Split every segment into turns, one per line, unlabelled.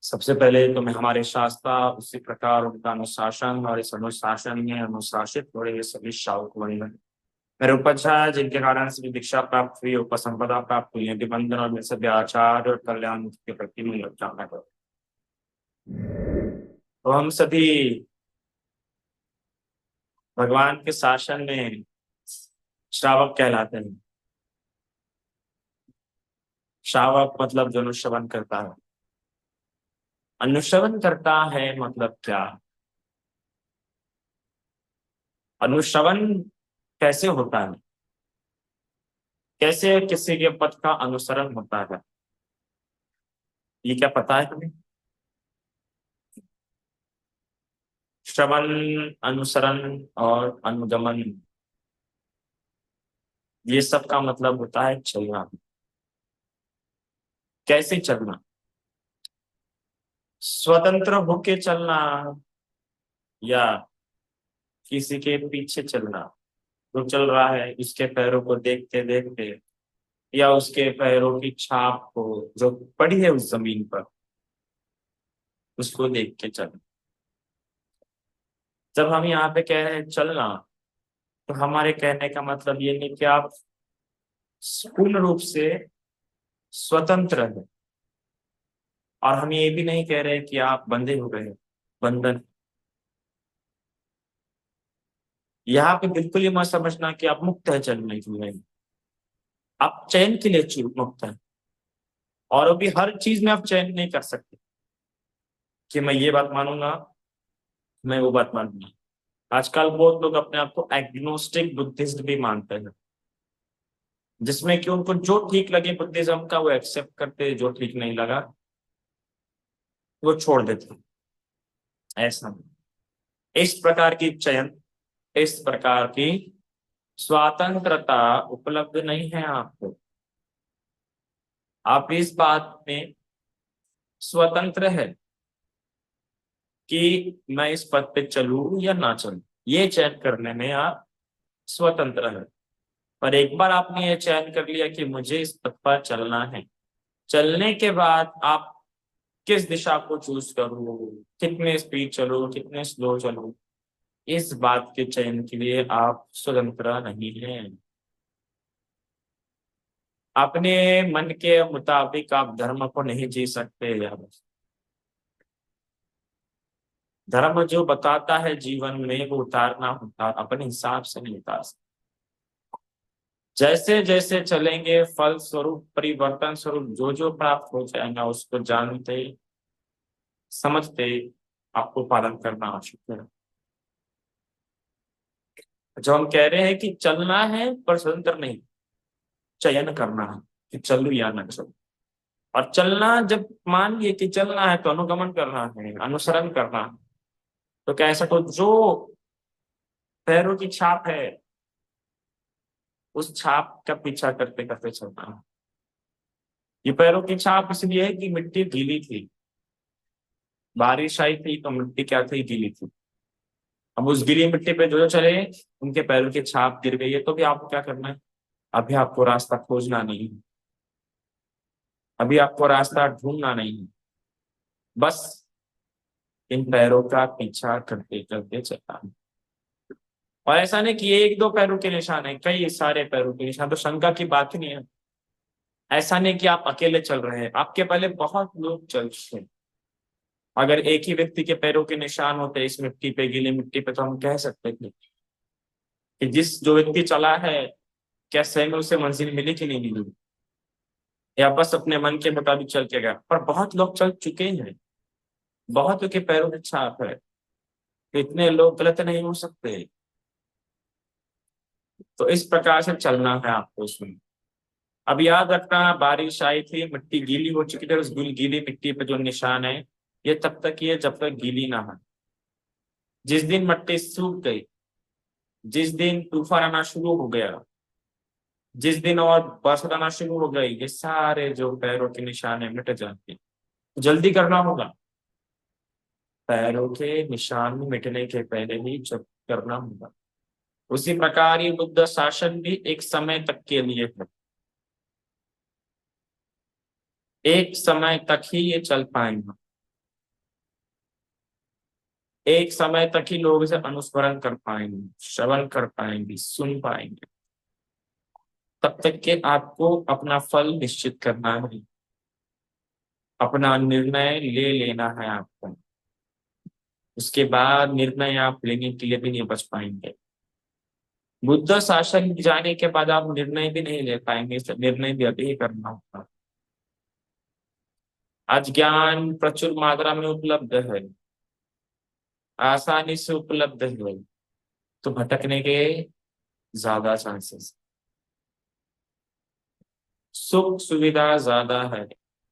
सबसे पहले तो मैं हमारे शास्त्रा उसी प्रकार उनका अनुशासन और इस अनुशासन में अनुशासित हो रहे सभी श्रावक वर्ग मेरे उपचार जिनके कारण से दीक्षा प्राप्त हुई उपसंपदा प्राप्त हुई है निबंधन और मेरे सभी आचार्य और कल्याण के प्रति मैं कामना करूँ। तो हम सभी भगवान के शासन में श्रावक कहलाते हैं। श्रावक मतलब जो अनुश्रवण करता है। अनुश्रवण करता है मतलब क्या? अनुश्रवण कैसे होता है? कैसे किसी के पथ का अनुसरण होता है? ये क्या पता है तुम्हें? श्रवण, अनुसरण और अनुगमन, ये सब का मतलब होता है चलना। कैसे चलना? स्वतंत्र होके चलना या किसी के पीछे चलना। जो चल रहा है उसके पैरों को देखते देखते या उसके पैरों की छाप को जो पड़ी है उस जमीन पर उसको देख के चलना। जब हम यहाँ पे कह रहे हैं चलना तो हमारे कहने का मतलब ये नहीं कि आप पूर्ण रूप से स्वतंत्र है, और हम ये भी नहीं कह रहे कि आप बंधे हो गए हैं। बंधन यहाँ पे बिल्कुल ही मत समझना कि आप मुक्त है चलने के लिए। आप चयन के लिए मुक्त है, और अभी हर चीज में आप चयन नहीं कर सकते कि मैं ये बात मानूंगा, मैं वो बात मानूंगा। आजकल बहुत लोग अपने आप को एग्नोस्टिक बुद्धिस्ट भी मानते हैं, जिसमें कि उनको जो ठीक लगे बुद्धिज्म का वो एक्सेप्ट करते, जो ठीक नहीं लगा वो छोड़ देते। ऐसा नहीं। इस प्रकार की चयन, इस प्रकार की स्वतंत्रता उपलब्ध नहीं है आपको। आप इस बात में स्वतंत्र है कि मैं इस पथ पे चलूं या ना चलूं, ये चयन करने में आप स्वतंत्र है। पर एक बार आपने ये चयन कर लिया कि मुझे इस पथ पर चलना है, चलने के बाद आप किस दिशा को चूज करूं, कितने स्पीड चलो, कितने स्लो चलो, इस बात के चयन के लिए आप स्वतंत्र नहीं हैं। अपने मन के मुताबिक आप धर्म को नहीं जी सकते यार। धर्म जो बताता है जीवन में वो उतारना होता, अपने हिसाब से नहीं उतार सकते। जैसे जैसे चलेंगे फल स्वरूप परिवर्तन स्वरूप जो जो प्राप्त हो जाएगा उसको जानते समझते आपको पालन करना आवश्यक है। जो हम कह रहे हैं कि चलना है पर स्वतंत्र नहीं, चयन करना है कि चलूं या न चलूं। और चलना, जब मान लिए कि चलना है तो अनुगमन करना है, अनुसरण करना है। तो क्या ऐसा तो जो पैरों की छाप है उस छाप का पीछा करते करते चलना है। ये पैरों की छाप इसलिए है कि मिट्टी गीली थी, बारिश आई थी तो मिट्टी क्या थी, गीली थी। अब उस गीली मिट्टी पे जो जो चले उनके पैरों की छाप गिर गई है। तो भी आपको क्या करना है? अभी आपको रास्ता खोजना नहीं है, अभी आपको रास्ता ढूंढना नहीं है, बस इन पैरों का पीछा करते करते चलना है। और ऐसा नहीं कि एक दो पैरों के निशान है, कई सारे पैरों के निशान, तो शंका की बात ही नहीं है। ऐसा नहीं कि आप अकेले चल रहे हैं, आपके पहले बहुत लोग चल चुके हैं। अगर एक ही व्यक्ति के पैरों के निशान होते इस मिट्टी पे, गीली मिट्टी पे, तो हम कह सकते थे कि जिस जो व्यक्ति चला है क्या सही में उसे मंजिल मिली कि नहीं मिली, या बस अपने मन के मुताबिक चल के गया। पर बहुत लोग चल चुके हैं, बहुत के पैरों में छाप है, तो इतने लोग गलत नहीं हो सकते। तो इस प्रकार से चलना है आपको उसमें। अब याद रखना, बारिश आई थी, मिट्टी गीली हो चुकी थी, उस गीली मिट्टी पे जो निशान है ये तब तक ही है जब तक गीली ना है। जिस दिन मिट्टी सूख गई, जिस दिन तूफान आना शुरू हो गया, जिस दिन और बरसात आना शुरू हो गई, ये सारे जो पैरों के निशान है मिट जाते हैं। जल्दी करना होगा, पैरों के निशान मिटने के पहले ही जब करना होगा। उसी प्रकार ये बुद्ध शासन भी एक समय तक के लिए है, एक समय तक ही ये चल पाएंगे। एक समय तक ही लोग इसे अनुस्मरण कर पाएंगे, श्रवण कर पाएंगे, सुन पाएंगे। तब तक के आपको अपना फल निश्चित करना है, अपना निर्णय ले लेना है आपको। उसके बाद निर्णय आप लेने के लिए भी नहीं बच पाएंगे। बुद्ध शासन जाने के बाद आप निर्णय भी नहीं ले पाएंगे, निर्णय भी अभी ही करना होगा। आज ज्ञान प्रचुर मात्रा में उपलब्ध है, आसानी से उपलब्ध है, तो भटकने के ज्यादा चांसेस। सुख सुविधा ज्यादा है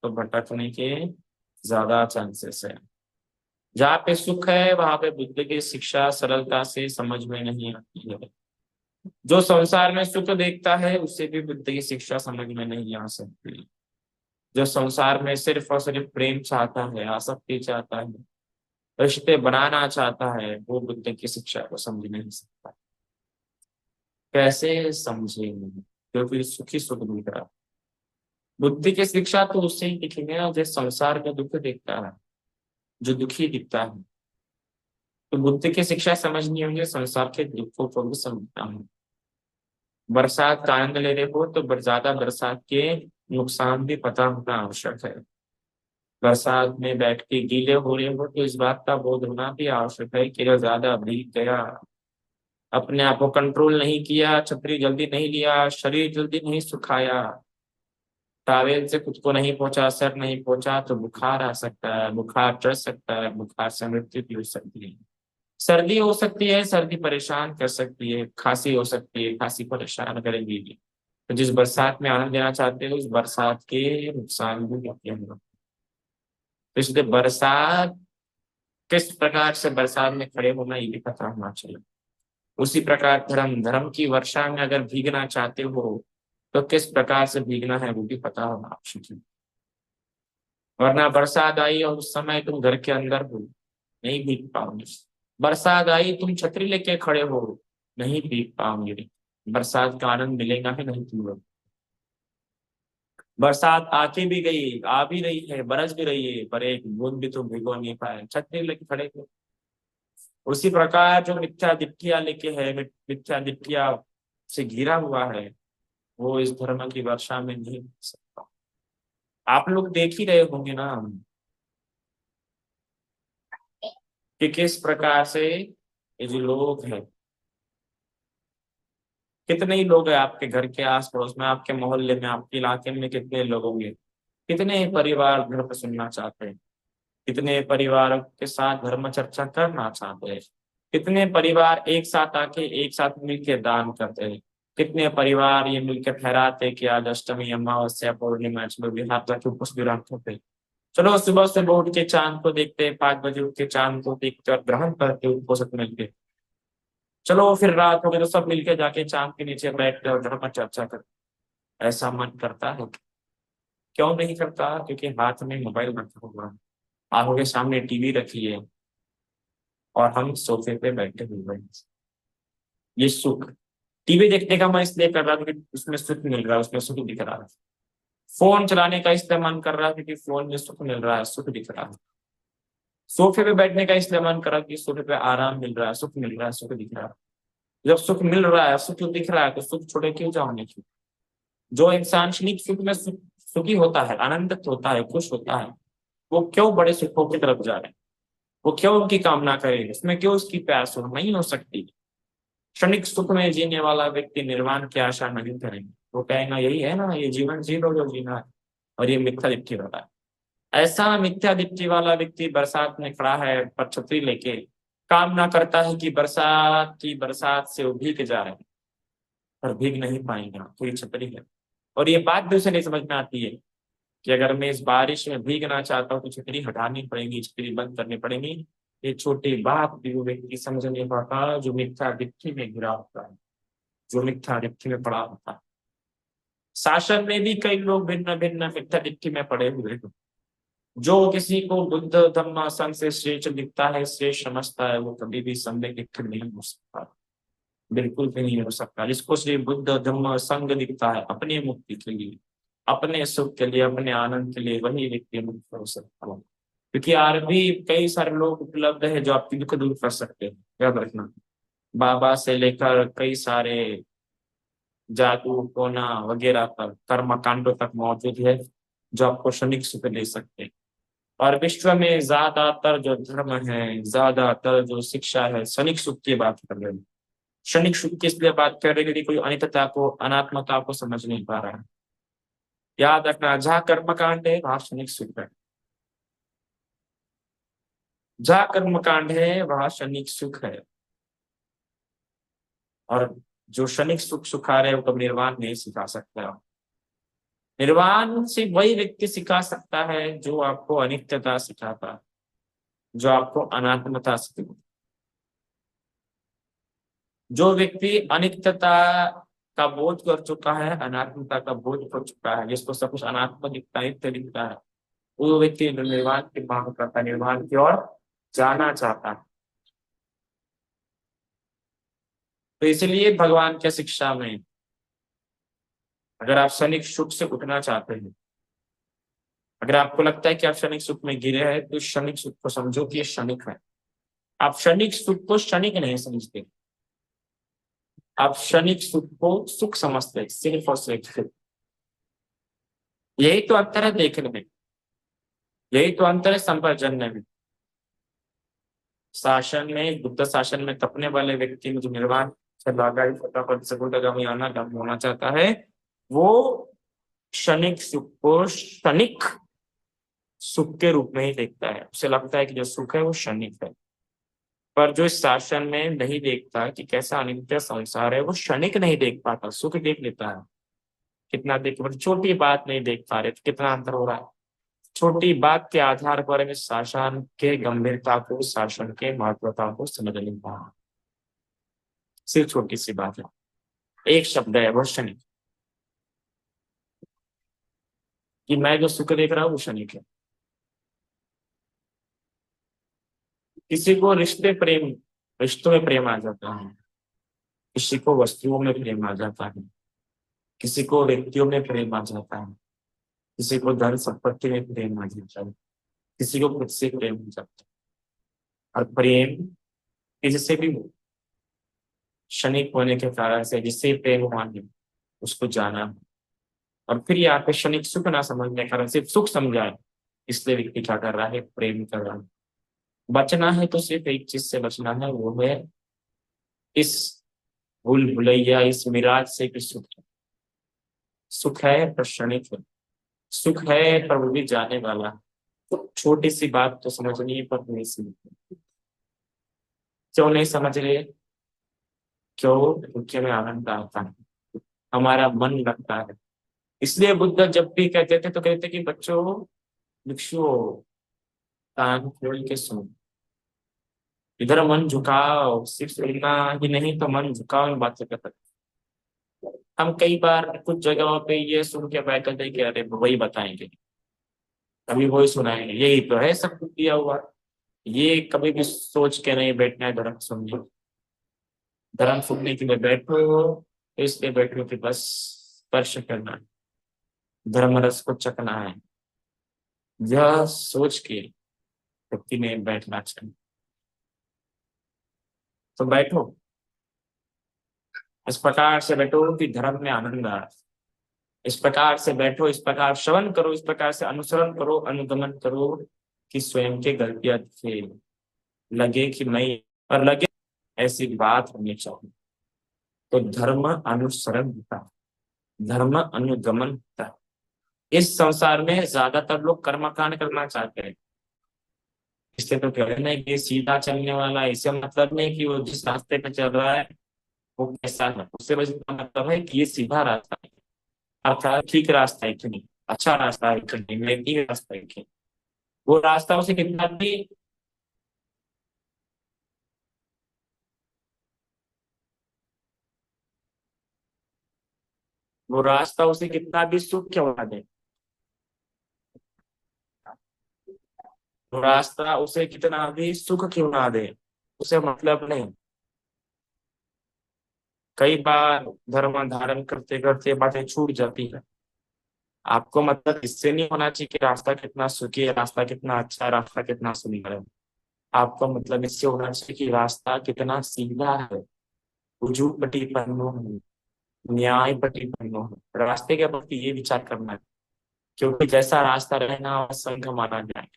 तो भटकने के ज्यादा चांसेस है। जहाँ पे सुख है वहां पे बुद्ध की शिक्षा सरलता से समझ में नहीं आती है। जो संसार में सुख देखता है उसे भी बुद्ध की शिक्षा समझ में नहीं आ सकती। जो संसार में सिर्फ और सिर्फ प्रेम चाहता है, आसक्ति चाहता है, रिश्ते बनाना चाहता है, वो बुद्ध की शिक्षा को समझ नहीं सकता। कैसे समझेंगे? क्योंकि सुखी सुख दिख रहा। बुद्धि की शिक्षा तो उससे ही दिखेंगे ना जो संसार का दुख देखता है, जो दुखी दिखता है। तो बुद्धि की शिक्षा समझनी होगी, संसार के दुखों को भी समझना है। बरसात का आनंद ले रहे हो तो ज्यादा बरसात के नुकसान भी पता होना आवश्यक है। बरसात में बैठ के गीले हो रहे हो तो इस बात का बोध होना भी आवश्यक है कि अगर ज्यादा भीग गया, अपने आप को कंट्रोल नहीं किया, छतरी जल्दी नहीं लिया, शरीर जल्दी नहीं सुखाया, टावेल से खुद को नहीं पहुंचा, सर नहीं पहुंचा, तो बुखार आ सकता है, बुखार चढ़ सकता है, बुखार से मृत्यु भी हो सकती है। सर्दी हो सकती है, सर्दी परेशान कर सकती है, खांसी हो सकती है, खांसी परेशान करेगी। तो जिस बरसात में आनंद लेना चाहते हो उस बरसात के नुकसान भी होते हैं। तो इसलिए बरसात किस प्रकार से बरसात में खड़े होना ये भी पता होना चाहिए। उसी प्रकार धर्म धर्म की वर्षा में अगर भीगना चाहते हो तो किस प्रकार से भीगना है वो भी पता होना आवश्यक है। वरना बरसात आई और उस समय तुम घर के अंदर हो, नहीं भीग पाओगे। बरसात आई तुम छतरी लेके खड़े हो, नहीं भीग पाओगे। बरसात का आनंद मिलेगा ही नहीं तुम लोग। बरसात आके भी गई, आ भी रही है, बरस भी रही है, पर एक बूंद भी तुम भिगो नहीं पाए, छतरी लेके खड़े थे। उसी प्रकार जो मिथ्या दिट्ठिया लेके है, मिथ्या दिट्ठिया से घिरा हुआ है, वो इस धर्म की वर्षा में नहीं हो सकता। आप लोग देख ही रहे होंगे ना कि किस प्रकार से ये जो लोग हैं, कितने ही लोग हैं आपके घर के आस पड़ोस में, आपके मोहल्ले में, आपके इलाके में कितने लोग होंगे। कितने परिवार धर्म सुनना चाहते हैं, कितने परिवार के साथ धर्म चर्चा करना चाहते हैं, कितने परिवार एक साथ आके एक साथ मिलकर दान करते हैं, कितने परिवार ये मिलकर ठहराते कि आज अष्टमी अमावस्या पूर्णिमा चलो बिहार तक उपवास भी रखते थे। चलो सुबह सुबह उठ के चांद को देखते, 5 बजे उठ के चांद को देखते और ग्रहण करते उपवास मिलके। चलो फिर रात हो गई तो सब मिलके जाके चांद के नीचे बैठते और धर्म चर्चा करते। ऐसा मन करता है? क्यों नहीं करता? क्योंकि हाथ में मोबाइल रखा हुआ है, आंखों के सामने टीवी रखी है और हम सोफे पे बैठे हुए हैं। ये सुख टीवी देखने का मैं इसलिए कर रहा था क्योंकि उसमें सुख मिल रहा है, उसमें सुख दिख रहा है। फोन चलाने का इसलिए मन कर रहा है क्योंकि फोन में सुख मिल रहा है, सुख दिख रहा है। सोफे पे बैठने का इसलिए मन कर रहा है कि सोफे पे आराम मिल रहा है, सुख मिल रहा है, सुख दिख रहा है। जब सुख मिल रहा है, सुख दिख रहा है, तो सुख छोड़े क्यों जाओगे? क्यों? जो इंसान क्षणिक सुख में सुखी होता है, आनंदित होता है, खुश होता है, वो क्यों बड़े सुखों की तरफ जा रहे हैं? वो क्यों उनकी कामना करे? उसमें क्यों उसकी प्यास हो? नहीं हो सकती। क्षणिक सुख में जीने वाला व्यक्ति निर्वाण की आशा नहीं करेंगे। वो कहेगा यही है ना, ये जीवन जी लो जो जीना है, और ये मिथ्या दृष्टि वाला है। ऐसा मिथ्या दृष्टि वाला व्यक्ति बरसात में खड़ा है पर छतरी लेके, कामना करता है कि बरसात की बरसात से वो भीग जाए, पर भीग नहीं पाएगा, पूरी छतरी है। और ये बात भी उसे नहीं समझ में आती है कि अगर मैं इस बारिश में भीगना चाहता हूँ तो छतरी हटानी पड़ेगी, छतरी बंद करनी पड़ेगी। ये छोटी बात भी वो व्यक्ति समझ नहीं पाता जो मिथ्या दृष्टि में घिरा होता है, जो मिथ्या दृष्टि में पड़ा होता है। शासन में भी कई लोग भिन्न भिन्न मिथ्या दृष्टि में पड़े हुए हैं। जो किसी को बुद्ध धम्म संघ से श्रेष्ठ दिखता है, श्रेष्ठ समझता है, वो कभी भी संदेह दीक्षित नहीं हो सकता, बिल्कुल भी नहीं हो सकता। जिसको श्री बुद्ध धम्म संघ दिखता है अपनी मुक्ति के लिए, अपने सुख के लिए, अपने आनंद के लिए, वही व्यक्ति मुक्त हो सकता है। क्योंकि और भी कई सारे लोग उपलब्ध है जो आपकी दुख दूर कर सकते हैं, याद रखना। बाबा से लेकर कई सारे जादू टोना वगैरह तक, कर्म कांडों तक मौजूद है जो आपको क्षणिक सुख दे सकते हैं। और विश्व में ज्यादातर जो धर्म है, ज्यादातर जो शिक्षा है, क्षणिक सुख की बात कर रहे हैं। क्षणिक सुख की इसलिए बात कर रहे हैं क्योंकि कोई अनित्यता को, अनात्मता को समझ नहीं पा रहा है। याद रखना, जहाँ कर्मकांड है वहां क्षणिक सुख है। जहाँ कर्मकांड है वहां क्षणिक सुख है। और जो क्षणिक सुख सुखा रहे हैं वो कभी निर्वाण नहीं सिखा सकता। निर्वाण से वही व्यक्ति सिखा सकता है जो आपको अनित्यता सिखाता है, जो आपको अनात्मता सिखाता। जो व्यक्ति अनित्यता का बोध कर चुका है, अनात्मता का बोध कर चुका है, जिसको सब कुछ अनात्म दिखता है, नित्य दिखता है, वो व्यक्ति निर्वाण की मांग करता है, निर्वाण की ओर जाना चाहता है। तो इसलिए भगवान की शिक्षा में, अगर आप क्षणिक सुख से उठना चाहते हैं, अगर आपको लगता है कि आप क्षणिक सुख में गिरे हैं, तो क्षणिक सुख को समझो कि ये क्षणिक है। आप क्षणिक सुख को क्षणिक नहीं समझते, आप क्षणिक सुख को सुख समझते हैं, सिर्फ और सिर्फ। यही तो अंतर है देखने में, यही तो अंतर है संपर्जन्य में। शासन में, बुद्ध शासन में तपने वाले व्यक्ति में जो निर्वाण से लागाई फटाफट सगुणगामी अनागामी होना चाहता है, वो क्षणिक सुख को क्षणिक सुख के रूप में ही देखता है। उसे लगता है कि जो सुख है वो क्षणिक है। पर जो इस शासन में नहीं देखता कि कैसा अनित्य संसार है, वो क्षणिक नहीं देख पाता, सुख देख लेता है। कितना देख, मतलब छोटी बात नहीं देख पा रहे, तो कितना अंतर हो रहा है। छोटी बात के आधार पर हमें शासन के गंभीरता को, शासन के महत्वता को समझ नहीं पा रहा। सिर्फ छोटी सी बात है, एक शब्द है वो क्षणिक, कि मैं जो सुख देख रहा हूँ वो क्षणिक है। किसी को रिश्तों में प्रेम आ जाता है, किसी को वस्तुओं में प्रेम आ जाता है, किसी को व्यक्तियों में प्रेम आ जाता है, किसी को धन संपत्ति में प्रेम आ जाता है, किसी को खुद से प्रेम हो जाता है। और प्रेम किससे भी हो, क्षणिक होने के कारण से जिससे प्रेम हुआ है उसको जाना। और फिर यहाँ पे क्षणिक सुख ना समझने के कारण सिर्फ सुख समझा है, इसलिए व्यक्ति क्या कर रहा है, प्रेम कर रहा है। बचना है तो सिर्फ एक चीज से बचना है, वो है इस भूल भुलैया, इस मिराज से कि सुख है। सुख है पर क्षणिक है, सुख है पर वो भी जाने वाला है। छोटी सी बात तो समझनी है पर नहीं समझ, क्यों नहीं समझ रहे? क्यों? क्योंकि हमें आनंद आता है, हमारा मन लगता है। इसलिए बुद्ध जब भी कहते थे तो कहते कि बच्चों, भिक्षुओं, कान खोल के सुनो, इधर मन झुकाओ, सिर्फ सुनना ही नहीं तो मन झुकाओ इन बातों के प्रति। हम कई बार कुछ जगहों पे ये सुन के बैठे थे कि अरे वही बताएंगे, कभी वही सुनाएंगे, यही तो है सब कुछ दिया हुआ। ये कभी भी सोच के नहीं बैठना है धर्म सुनने, धर्म सुनने के लिए बैठो तो इसलिए बैठो कि बस स्पर्श करना है, धर्म रस को चखना है, यह सोच के व्यक्ति ने बैठना चाहिए। तो बैठो, इस प्रकार से बैठो कि धर्म में आनंद आ, इस प्रकार से बैठो, इस प्रकार श्रवण करो, इस प्रकार से अनुसरण करो, अनुगमन करो कि स्वयं के गलतियां दिखे, लगे कि मैं, और लगे ऐसी बात होनी चाहिए। तो धर्म अनुसरण होता है, धर्म अनुगमन होता है। इस संसार में ज्यादातर लोग कर्मकांड करना चाहते हैं, इसलिए तो कह रहे हैं ना कि सीधा चलने वाला, इससे मतलब नहीं कि वो जिस रास्ते पे चल रहा है वो कैसा है, उससे बस इतना मतलब है कि ये सीधा रास्ता है, अर्थात ठीक रास्ता है कि नहीं, अच्छा रास्ता है कि नहीं, नेकी रास्ता है कि नहीं। वो रास्ता उसे कितना भी, वो रास्ता उसे कितना भी सुख क्यों ना दे, वो रास्ता उसे कितना भी सुख क्यों ना दे, उसे मतलब नहीं। कई बार धर्म धारण करते करते बातें छूट जाती है, आपको मतलब इससे नहीं होना चाहिए कि रास्ता कितना सुखी है, रास्ता कितना अच्छा है, रास्ता कितना सुंदर है। आपको मतलब इससे होना चाहिए कि रास्ता कितना सीधा है, उजूपटी पन्नो है, न्याय पटी पन्नो है। रास्ते के प्रति ये विचार करना है, क्योंकि जैसा रास्ता रहना वह संघ माना जाए।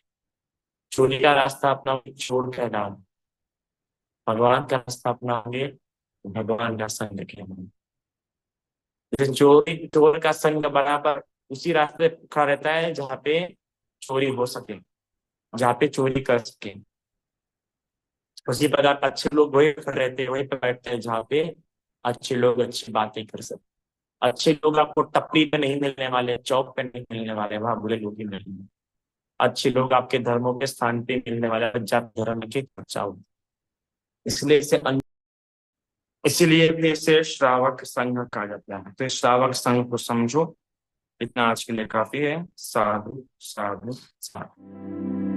चोरी का रास्ता अपना छोड़ कर डाल, भगवान का रास्ता अपनाओगे तो भगवान का संग रखेंगे। जैसे चोरी चोर का संग बराबर उसी रास्ते पे खड़ा रहता है जहाँ पे चोरी हो सके, जहाँ पे चोरी कर सके। उसी प्रकार अच्छे लोग वही खड़े रहते हैं, वही पे बैठते हैं जहाँ पे अच्छे लोग अच्छी बातें कर सकते। अच्छे लोग आपको टपरी पे नहीं मिलने वाले, चौक पे नहीं मिलने वाले, वहां बुरे लोग ही मिलेंगे। अच्छे लोग आपके धर्मों के स्थान पे मिलने वाले हैं, जब धर्म के चर्चा होगी। इसलिए इसीलिए भी इसे श्रावक संघ कहा जाता है। तो इस श्रावक संघ को समझो। इतना आज के लिए काफी है। साधु साधु साधु।